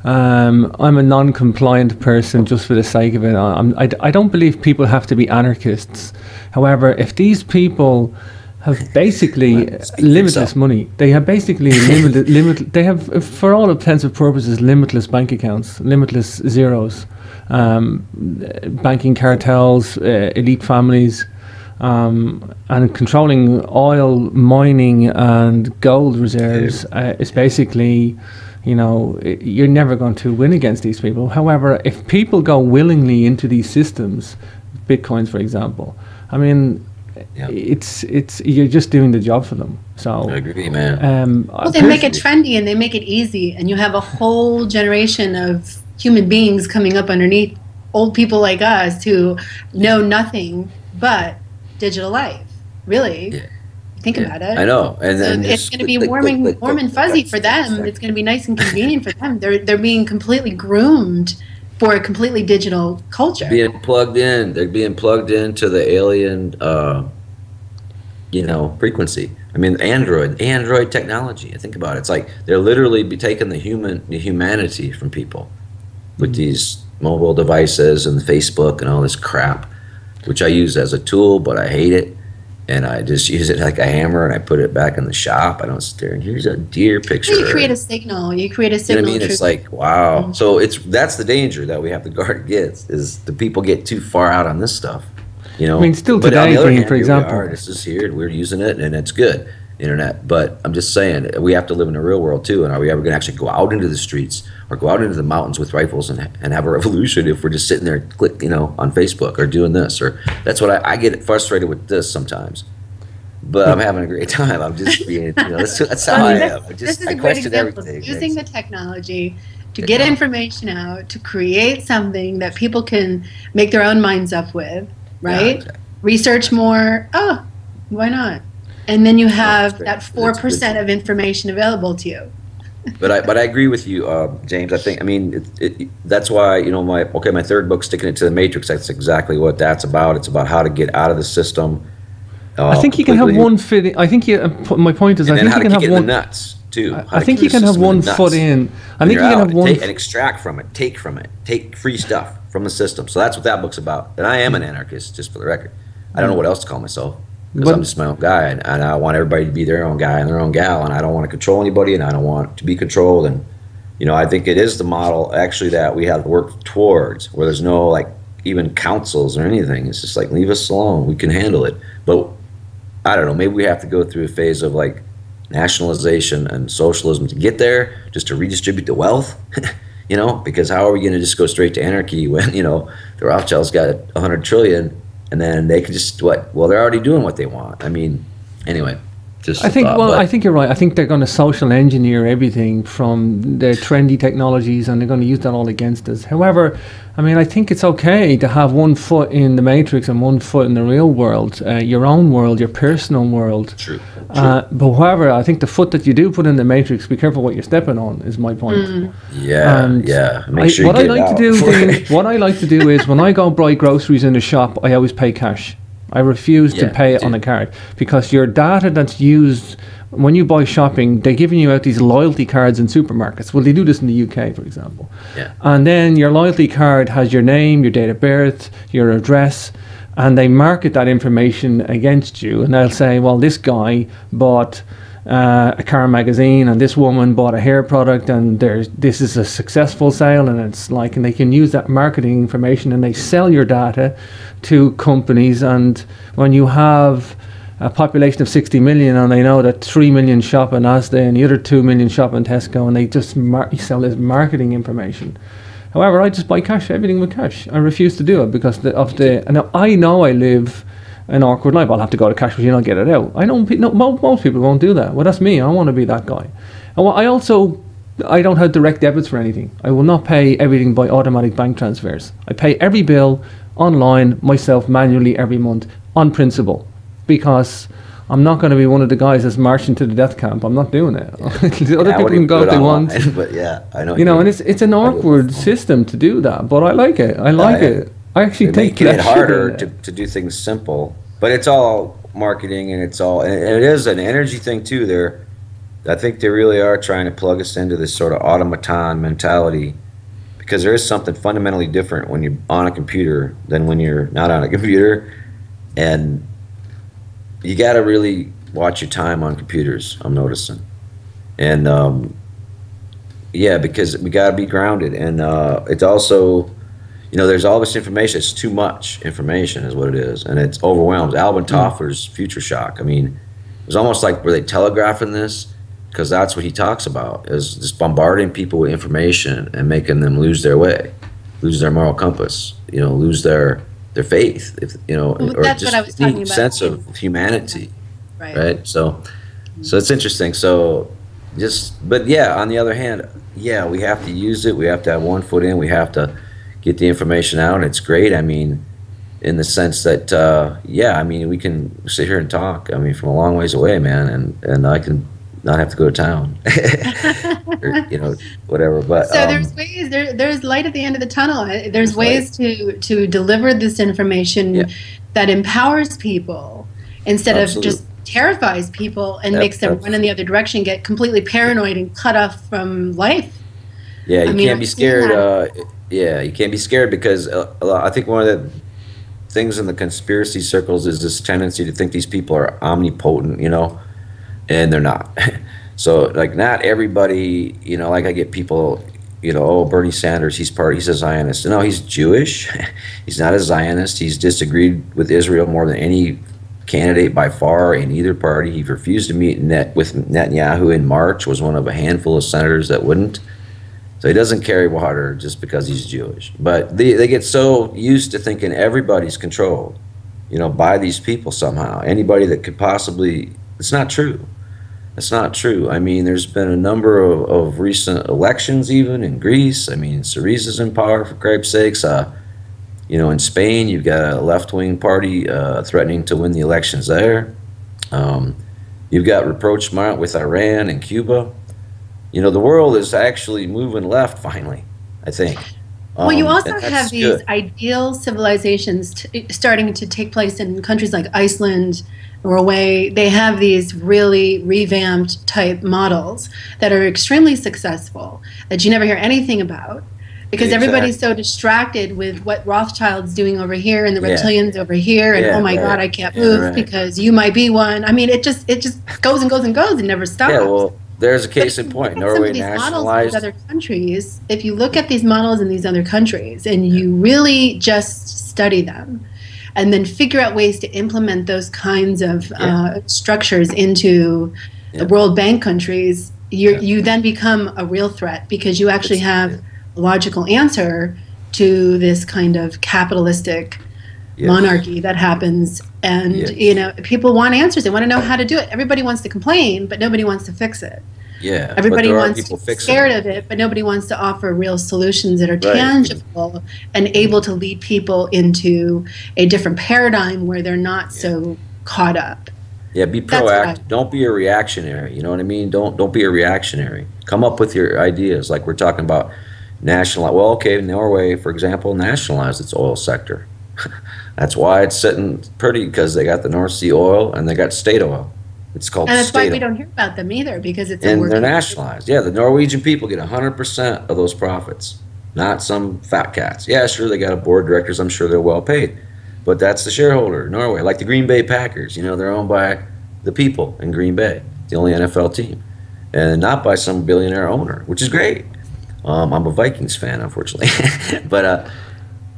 I'm a non-compliant person just for the sake of it. I don't believe people have to be anarchists. However, if these people have basically limitless money, they have basically they have, for all intents and purposes, limitless bank accounts, limitless zeros, banking cartels, elite families, and controlling oil mining and gold reserves. Is basically, you're never going to win against these people. However, if people go willingly into these systems, Bitcoins, for example, I mean, it's you're just doing the job for them. So I agree, man. Well, they make it trendy and they make it easy, and you have a whole generation of human beings coming up underneath old people like us who know nothing but digital life. Really, think about it. I know, and then so it's going to be warm and fuzzy for them. It's going to be nice and convenient for them. They're being completely groomed for a completely digital culture. Being plugged in, they're being plugged into the alien, frequency. I mean, Android technology. I think about it. It's like they're literally taking the humanity from people with these mobile devices and Facebook and all this crap, which I use as a tool, but I hate it. And I just use it like a hammer, and I put it back in the shop. I don't sit there and here's a deer picture. You create a signal. You create a signal. You know what I mean? It's like, wow. So that's the danger that we have to guard against, is the people get too far out on this stuff. I mean, still today, for example, this is here. We're using it, and it's good, internet. But I'm just saying, we have to live in the real world too. And are we ever going to actually go out into the streets or go out into the mountains with rifles and have a revolution if we're just sitting there, on Facebook or doing this? Or that's what I get frustrated with this sometimes. But I'm having a great time. I'm just being, that's how I am. I question everything. Using the technology to get information out, to create something that people can make their own minds up with, right? Yeah, exactly. Research more. Oh, why not? And then you have that 4% of information available to you. But I agree with you, James. That's why, my third book, Sticking It to the Matrix, that's exactly what that's about. It's about how to get out of the system. I think you can have one fit. I think my point is, I think you can have one. The nuts too. I think you can have one foot in. I think you can have one. And extract from it, take from it, take free stuff from the system. So that's what that book's about. And I am an anarchist, just for the record. I don't know what else to call myself, because I'm just my own guy, and I want everybody to be their own guy and their own gal, and I don't want to control anybody, and I don't want to be controlled. And I think it is the model actually that we have to work towards, where there's no even councils or anything. It's just leave us alone. We can handle it. But I don't know, maybe we have to go through a phase of nationalization and socialism to get there, just to redistribute the wealth, because how are we going to just go straight to anarchy when, the Rothschilds got 100 trillion and then they could just, they're already doing what they want. I mean, anyway. I think you're right. I think they're going to social engineer everything from the trendy technologies, and they're going to use that all against us. However, I think it's okay to have one foot in the matrix and one foot in the real world, your own world, your personal world. True. But however, I think the foot that you do put in the matrix, be careful what you're stepping on, is my point. Yeah. Make sure what I like to do is, when I go buy groceries in the shop, I always pay cash. I refuse to pay it on a card, because your data that's used when you buy shopping, they're giving you out these loyalty cards in supermarkets. Well, they do this in the UK, for example. Yeah. And then your loyalty card has your name, your date of birth, your address, and they market that information against you. And they'll say, well, this guy bought a car magazine, and this woman bought a hair product, and this is a successful sale, and and they can use that marketing information, and they sell your data to companies. And when you have a population of 60 million, and they know that 3 million shop in Asda and the other 2 million shop in Tesco, and they just sell this marketing information. However, I just buy cash, everything with cash. I refuse to do it because and I know I live an awkward life. I'll have to go to cash machine, I'll get it out. I know most people won't do that. Well, that's me. I want to be that guy. And I also I don't have direct debits for anything. I will not pay everything by automatic bank transfers. I pay every bill online myself manually every month on principle, because I'm not going to be one of the guys that's marching to the death camp. I'm not doing it. The other people can go if they want. But yeah, I know. You know, and it's an awkward system to do that, but I like it. I like it. I actually think making it harder to do things simple, but it's all marketing, and it's all, and it is an energy thing too. I think they really are trying to plug us into this sort of automaton mentality, because there is something fundamentally different when you're on a computer than when you're not on a computer, and you got to really watch your time on computers, I'm noticing. And yeah, because we got to be grounded, and it's also, you know, there's all this information. It's too much information is what it is, and it's overwhelmed. Alvin Toffler's Future Shock, I mean, it was almost like, were they telegraphing this? Because that's what he talks about, is just bombarding people with information and making them lose their way, lose their moral compass, you know, lose their faith, if you know, well, or that's just what I was talking about. Sense of humanity, right? So it's interesting. So but yeah, on the other hand, yeah, we have to use it. We have to have one foot in. We have to get the information out. It's great. I mean, in the sense that yeah, I mean, we can sit here and talk. I mean, from a long ways away, man, and I can not have to go to town, or, you know, whatever. But so there's ways. There's light at the end of the tunnel. There's ways to deliver this information that empowers people instead of just terrifies people and makes them run in the other direction, get completely paranoid and cut off from life. Yeah, you can't be scared. Yeah, you can't be scared, because I think one of the things in the conspiracy circles is this tendency to think these people are omnipotent, you know. And they're not. So, like, not everybody, you know, like I get people, you know, oh, Bernie Sanders, he's a Zionist. No, he's Jewish. He's not a Zionist. He's disagreed with Israel more than any candidate by far in either party. He refused to meet with Netanyahu in March, was one of a handful of senators that wouldn't. So he doesn't carry water just because he's Jewish. But they get so used to thinking everybody's controlled, you know, by these people somehow. Anybody that could possibly, it's not true. It's not true. I mean, there's been a number of recent elections, even in Greece. I mean, Syriza's in power, for Christ's sakes. You know, in Spain, you've got a left-wing party threatening to win the elections there. You've got rapprochement with Iran and Cuba. You know, the world is actually moving left finally, I think. Well, you also have these ideal civilizations starting to take place in countries like Iceland, Norway. They have these really revamped type models that are extremely successful that you never hear anything about, because everybody's so distracted with what Rothschild's doing over here and the reptilians over here, and oh my God, I can't move because you might be one. I mean, it just goes and goes and goes and never stops. Yeah, well, there's a case in point. Norway nationalized. Other countries, if you look at these models in these other countries and you really just study them, and then figure out ways to implement those kinds of structures into the World Bank countries, you then become a real threat, because you actually have a logical answer to this kind of capitalistic monarchy that happens. And you know, people want answers. They want to know how to do it. Everybody wants to complain, but nobody wants to fix it. Yeah, everybody wants to be scared of it, but nobody wants to offer real solutions that are tangible and able to lead people into a different paradigm where they're not so caught up. Yeah, be proactive. Don't be a reactionary. You know what I mean? Don't be a reactionary. Come up with your ideas. Like we're talking about national. Well, okay, Norway, for example, nationalized its oil sector. That's why it's sitting pretty, because they got the North Sea oil and they got state oil. It's called and that's why we oil. don't hear about them either, because it's and they're nationalized. Yeah, the Norwegian people get 100% of those profits, not some fat cats. Yeah, sure, they got a board of directors. I'm sure they're well paid, but that's the shareholder, Norway. Like the Green Bay Packers, you know, they're owned by the people in Green Bay, the only NFL team, and not by some billionaire owner, which is great. I'm a Vikings fan, unfortunately, but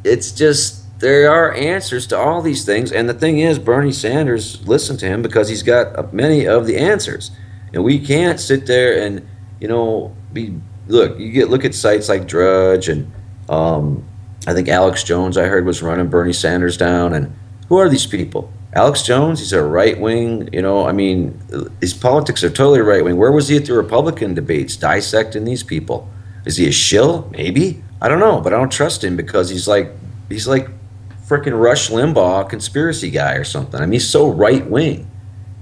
it's just, there are answers to all these things, and the thing is, Bernie Sanders, listen to him, because he's got many of the answers, and we can't sit there and, you know, look at sites like Drudge, and I think Alex Jones, I heard, was running Bernie Sanders down, and who are these people? Alex Jones, he's a right wing, you know, I mean, his politics are totally right wing. Where was he at the Republican debates dissecting these people? Is he a shill? Maybe. I don't know, but I don't trust him because he's like freaking Rush Limbaugh conspiracy guy or something. I mean, he's so right wing.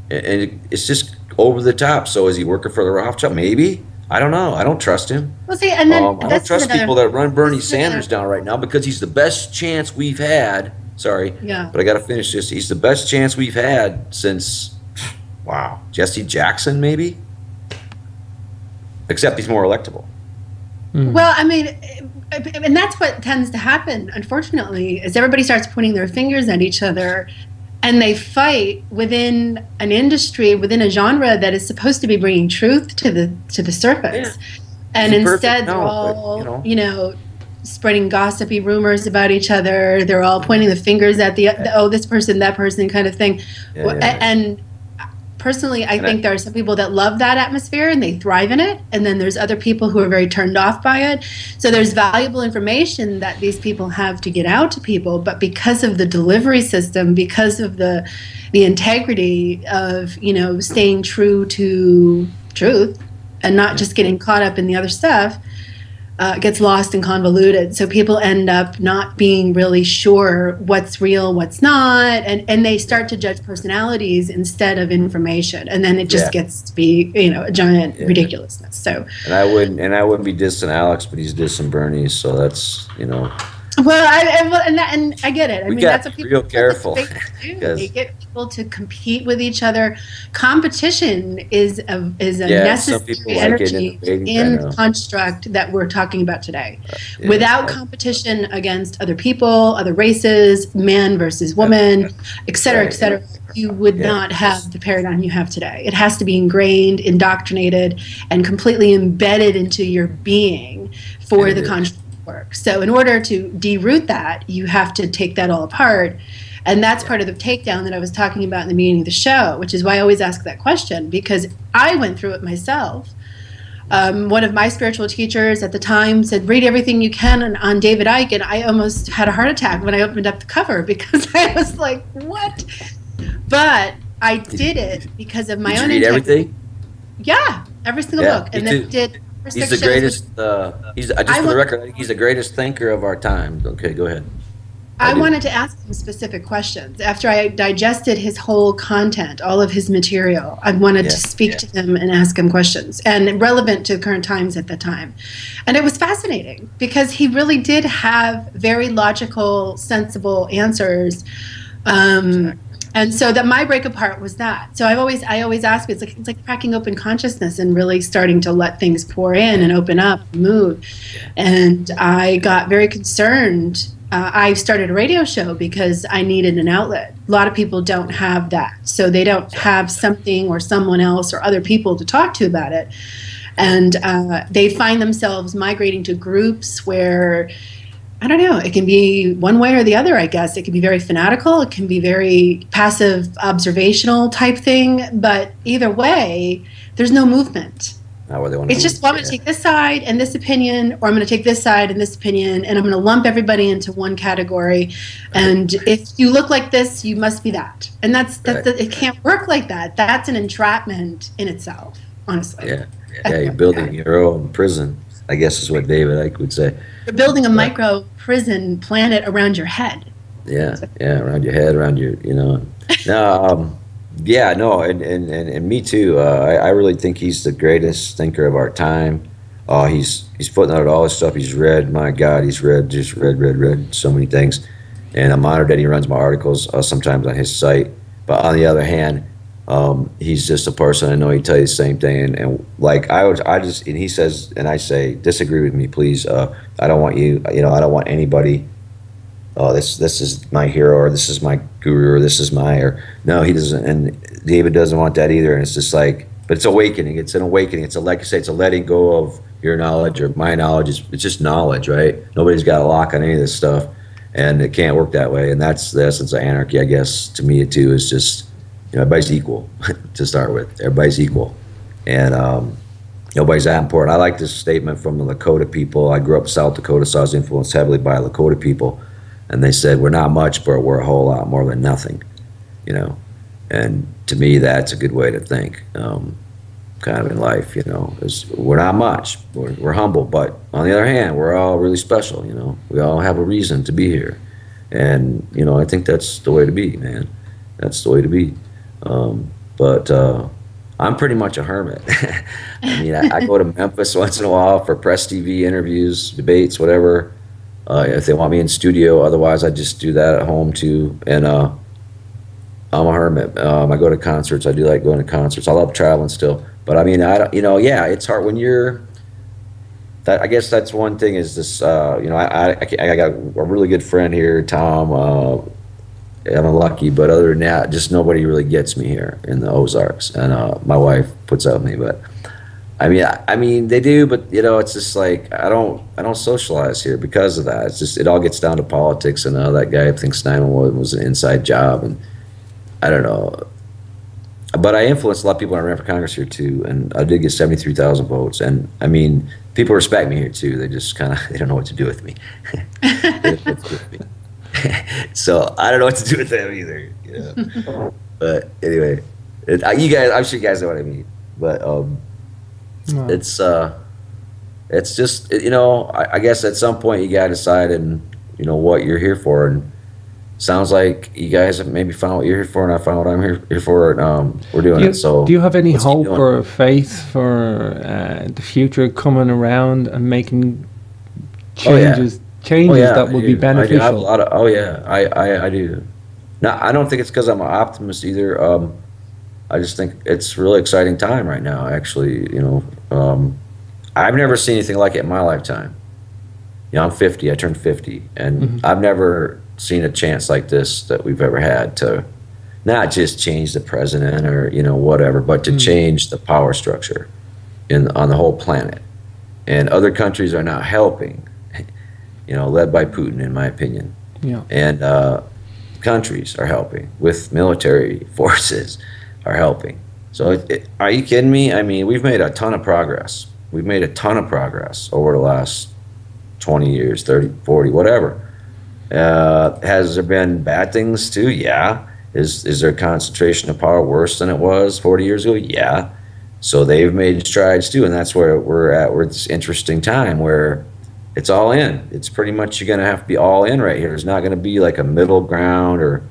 And it's just over the top. So is he working for the Rothschild? Maybe. I don't know. I don't trust him. Well, see, and then I don't trust people that run Bernie Sanders down right now because he's the best chance we've had. Sorry, yeah. But I got to finish this. He's the best chance we've had since, wow, Jesse Jackson maybe? Except he's more electable. Well, I mean, and that's what tends to happen, unfortunately, is everybody starts pointing their fingers at each other and they fight within an industry, within a genre that is supposed to be bringing truth to the surface. Yeah. And instead they're all, you know, spreading gossipy rumors about each other. They're all pointing the fingers at oh, this person, that person kind of thing. And personally, I think there are some people that love that atmosphere and they thrive in it. And then there's other people who are very turned off by it. So there's valuable information that these people have to get out to people. But because of the delivery system, because of the integrity of, you know, staying true to truth and not just getting caught up in the other stuff, gets lost and convoluted. So people end up not being really sure what's real, what's not, and they start to judge personalities instead of information, and then it just gets to be, you know, a giant ridiculousness. So and I wouldn't be dissing Alex, but he's dissing Bernie, so that's, you know. Well, and I get it. I mean, that's what people real careful. do. They get people to compete with each other. Competition is a necessary energy in the construct that we're talking about today. Without competition against other people, other races, man versus woman, et cetera, you would not have the paradigm you have today. It has to be ingrained, indoctrinated, and completely embedded into your being for the construct work. So in order to deroot that, you have to take that all apart. And that's part of the takedown that I was talking about in the beginning of the show, which is why I always ask that question, because I went through it myself. One of my spiritual teachers at the time said, read everything you can on David Icke, and I almost had a heart attack when I opened up the cover because I was like, what? But I did it because of my own integrity. Did you read everything? Yeah, every single book. And then did He's the greatest. Just for the record, I think he's the greatest thinker of our time. Okay, go ahead. I wanted to ask him specific questions after I digested his whole content, all of his material. I wanted to speak to him and ask him questions, and relevant to current times at the time. And it was fascinating because he really did have very logical, sensible answers. And so that my break apart was that. So I always ask, it's like cracking open consciousness and really starting to let things pour in and open up, and move. And I got very concerned. I started a radio show because I needed an outlet. A lot of people don't have that. So they don't have something or someone else or other people to talk to about it. And they find themselves migrating to groups where, I don't know, it can be one way or the other, I guess. It can be very fanatical. It can be very passive, observational type thing. But either way, there's no movement. It's just, well, I'm going to take this side and this opinion, or I'm going to take this side and this opinion, and I'm going to lump everybody into one category. And if you look like this, you must be that. And it can't work like that. That's an entrapment in itself, honestly. Yeah, you're building your own prison, I guess is what David Icke would say. You're building a micro prison planet around your head. Yeah, around your head, around your, you know. No, and me too. I really think he's the greatest thinker of our time. He's putting out all his stuff. He's read, my God, he's read so many things. And I'm honored that he runs my articles sometimes on his site. But on the other hand, he's just a person. I know he'd tell you the same thing. And like and he says, and I say, disagree with me, please. I don't want you, I don't want anybody. Oh, this is my hero, or this is my guru, or this is no, he doesn't, and David doesn't want that either. And it's just like, but it's awakening. It's an awakening. It's like I say, it's a letting go of your knowledge or my knowledge. It's just knowledge, right? Nobody's got a lock on any of this stuff, and it can't work that way. And that's the essence of anarchy, I guess. To me, too, is just, everybody's equal to start with. Everybody's equal, and nobody's that important. I like this statement from the Lakota people. I grew up in South Dakota, so I was influenced heavily by Lakota people. And they said, we're not much, but we're a whole lot more than nothing. you know. And to me, that's a good way to think, kind of in life, you know. We're not much, we're humble, but on the other hand, we're all really special, you know. We all have a reason to be here, and you know, I think that's the way to be, man. That's the way to be. But I'm pretty much a hermit. I mean, I go to Memphis once in a while for press TV interviews, debates, whatever. If they want me in studio, otherwise I just do that at home too. And I'm a hermit. I go to concerts. I do like going to concerts. I love traveling still. But I mean, you know, yeah, it's hard when you're. I guess that's one thing is this. You know, I got a really good friend here, Tom. I'm lucky, but other than that, just nobody really gets me here in the Ozarks, and my wife puts up with me. But I mean, they do, but you know, it's just like I don't socialize here because of that. It's just it all gets down to politics, and that guy thinks 911 was an inside job, and I don't know. But I influenced a lot of people when I ran for Congress here too, and I did get 73,000 votes. And I mean, people respect me here too. They just kind of they don't know what to do with me. So I don't know what to do with them either. You know? But anyway, you guys, I'm sure you guys know what I mean. But it's just you know, I guess at some point you gotta decide and you know what you're here for. And sounds like you guys have maybe found what you're here for, and I found what I'm here for. And we're doing it. So do you have any hope or faith for the future coming around and making changes? Changes that would be beneficial. I have a lot of, I do. Now, I don't think it's because I'm an optimist either. I just think it's a really exciting time right now, actually. You know, I've never seen anything like it in my lifetime. You know, I'm 50, I turned 50, and I've never seen a chance like this that we've ever had to not just change the president or, you know, whatever, but to change the power structure on the whole planet. And other countries are not helping. You know, led by Putin, in my opinion. Yeah. And countries are helping with military forces are helping. So are you kidding me? I mean, we've made a ton of progress. We've made a ton of progress over the last 20 years, 30, 40, whatever. Has there been bad things too? Yeah. Is there concentration of power worse than it was 40 years ago? Yeah. So they've made strides too, and that's where we're at. We're at this interesting time where it's all in. It's pretty much you're going to have to be all in right here. There's not going to be like a middle ground, or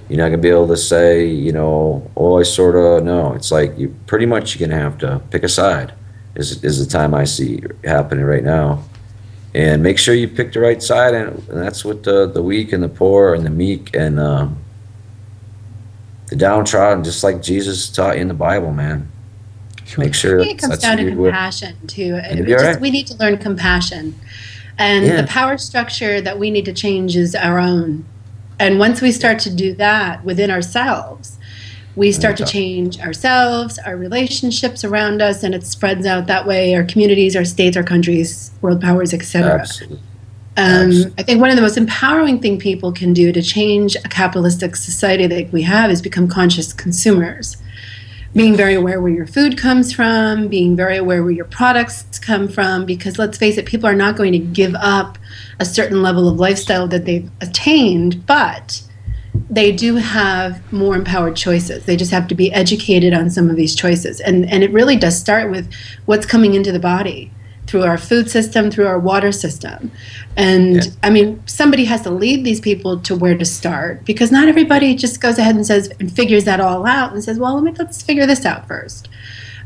you're not going to be able to say, you know, oh, I sort of, no. It's like you pretty much you're going to have to pick a side is the time I see happening right now. And make sure you pick the right side, and that's what the weak and the poor and the meek and the downtrodden, just like Jesus taught in the Bible, man. Sure. Make sure I think it comes down to compassion too. We need to learn compassion. And the power structure that we need to change is our own. And once we start to do that within ourselves, we start to change ourselves, our relationships around us, and it spreads out that way, our communities, our states, our countries, world powers, etc. Absolutely. I think one of the most empowering thing people can do to change a capitalistic society that we have is become conscious consumers. Being very aware where your food comes from, being very aware where your products come from, because let's face it, people are not going to give up a certain level of lifestyle that they've attained, but they do have more empowered choices. They just have to be educated on some of these choices. And it really does start with what's coming into the body through our food system, through our water system. And I mean, somebody has to lead these people to where to start, because not everybody just goes ahead and says and figures that all out and says, well, let's figure this out first.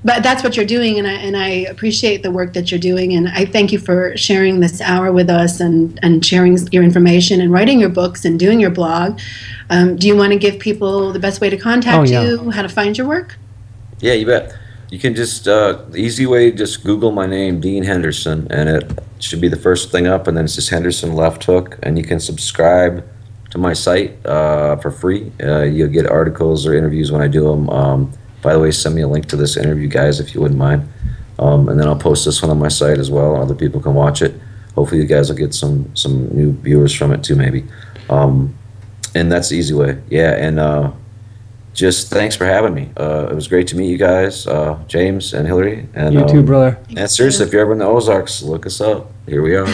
But that's what you're doing, and I appreciate the work that you're doing, and I thank you for sharing this hour with us and sharing your information and writing your books and doing your blog. Do you want to give people the best way to contact you, how to find your work? Yeah, you bet. You can just, the easy way, just Google my name, Dean Henderson, and it should be the first thing up, and then it's just Henderson left hook, and you can subscribe to my site for free. You'll get articles or interviews when I do them. By the way, send me a link to this interview, guys, if you wouldn't mind. And then I'll post this one on my site as well. Other people can watch it. Hopefully you guys will get some new viewers from it too, maybe. And that's the easy way. Yeah, and just thanks for having me. It was great to meet you guys, James and Hillary. And, you too, brother. And seriously, if you're ever in the Ozarks, look us up. Here we are.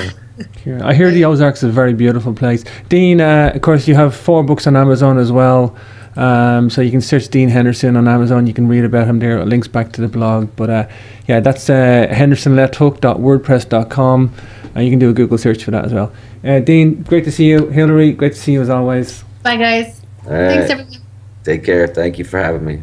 I hear the Ozarks is a very beautiful place. Dean, of course, you have 4 books on Amazon as well. So you can search Dean Henderson on Amazon. You can read about him there. Links back to the blog. But yeah, that's hendersonlefthook.wordpress.com. You can do a Google search for that as well. Dean, great to see you. Hillary, great to see you as always. Bye, guys. All right. Thanks, everyone. Take care. Thank you for having me.